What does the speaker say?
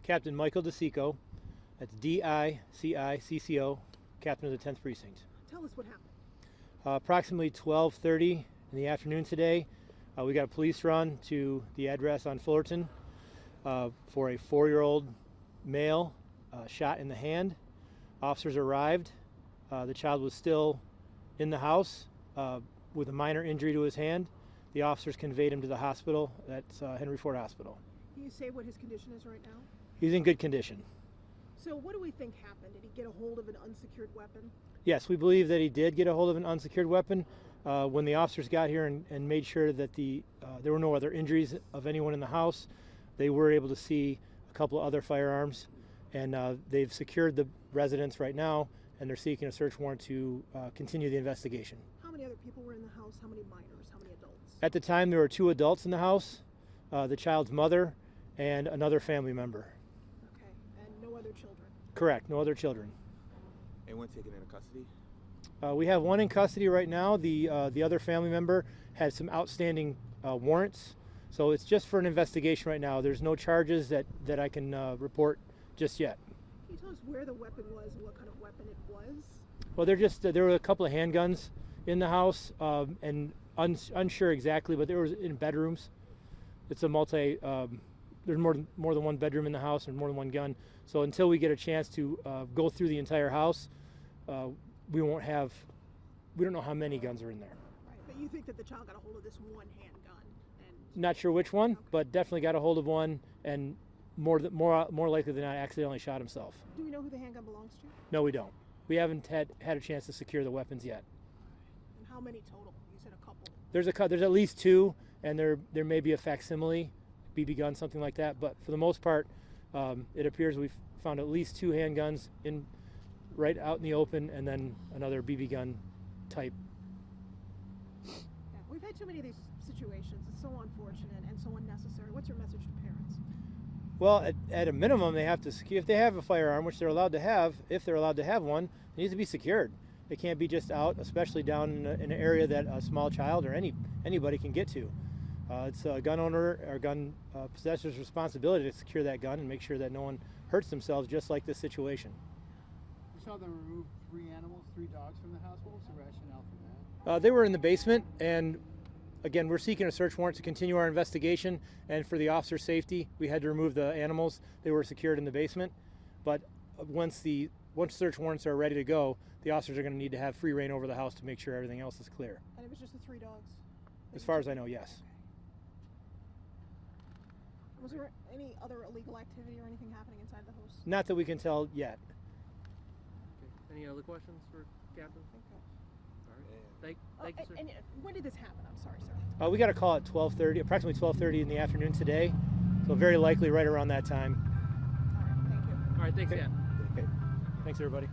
Captain Michael Dicicco. That's Dicicco, Captain of the 10th Precinct. Tell us what happened. Approximately 12:30 in the afternoon today, we got a police run to the address on Fullerton for a 4-year-old male shot in the hand. Officers arrived. The child was still in the house with a minor injury to his hand. The officers conveyed him to the hospital. That's Henry Ford Hospital. Can you say what his condition is right now? He's in good condition. So what do we think happened? Did he get a hold of an unsecured weapon? Yes, we believe that he did get a hold of an unsecured weapon. When the officers got here and made sure that there were no other injuries of anyone in the house, they were able to see a couple of other firearms, and they've secured the residence right now, and they're seeking a search warrant to continue the investigation. How many other people were in the house? How many minors? How many adults? At the time, there were 2 adults in the house, the child's mother and another family member. Okay, and no other children? Correct, no other children. Anyone taken into custody? We have 1 in custody right now. The other family member had some outstanding warrants, so it's just for an investigation right now. There's no charges that I can report just yet. Can you tell us where the weapon was and what kind of weapon it was? Well, there were a couple of handguns in the house, and unsure exactly, but they were in bedrooms. It's a there's more than 1 bedroom in the house and more than 1 gun. So until we get a chance to go through the entire house, we don't know how many guns are in there. Right, but you think that the child got a hold of this 1 handgun? And Not sure which one, okay, but definitely got a hold of one, and more likely than not accidentally shot himself. Do we know who the handgun belongs to? No, we don't. We haven't had a chance to secure the weapons yet. And how many total? You said a couple. There's at least 2, and there may be a facsimile, BB gun, something like that. But for the most part, it appears we've found at least 2 handguns right out in the open, and then another BB gun type. Yeah, we've had too many of these situations. It's so unfortunate and so unnecessary. What's your message to parents? Well, at a minimum, they have to if they have a firearm, which they're allowed to have, if they're allowed to have one, it needs to be secured. It can't be just out, especially down in an area that a small child or anybody can get to. It's a gun owner or gun possessor's responsibility to secure that gun and make sure that no one hurts themselves, just like this situation. We saw them remove 3 animals, 3 dogs from the house. What was the rationale for that? They were in the basement, and again, we're seeking a search warrant to continue our investigation, and for the officer's safety, we had to remove the animals. They were secured in the basement, but once search warrants are ready to go, the officers are going to need to have free reign over the house to make sure everything else is clear. And it was just the 3 dogs? As far as I know, yes. Was there any other illegal activity or anything happening inside the house? Not that we can tell yet. Okay. Any other questions for Captain? Okay. All right. Thank you, sir. And when did this happen? I'm sorry, sir. We got a call at approximately 12:30 in the afternoon today, so very likely right around that time. All right, thank you. All right, thanks, Okay. yeah. Okay. Thanks, everybody.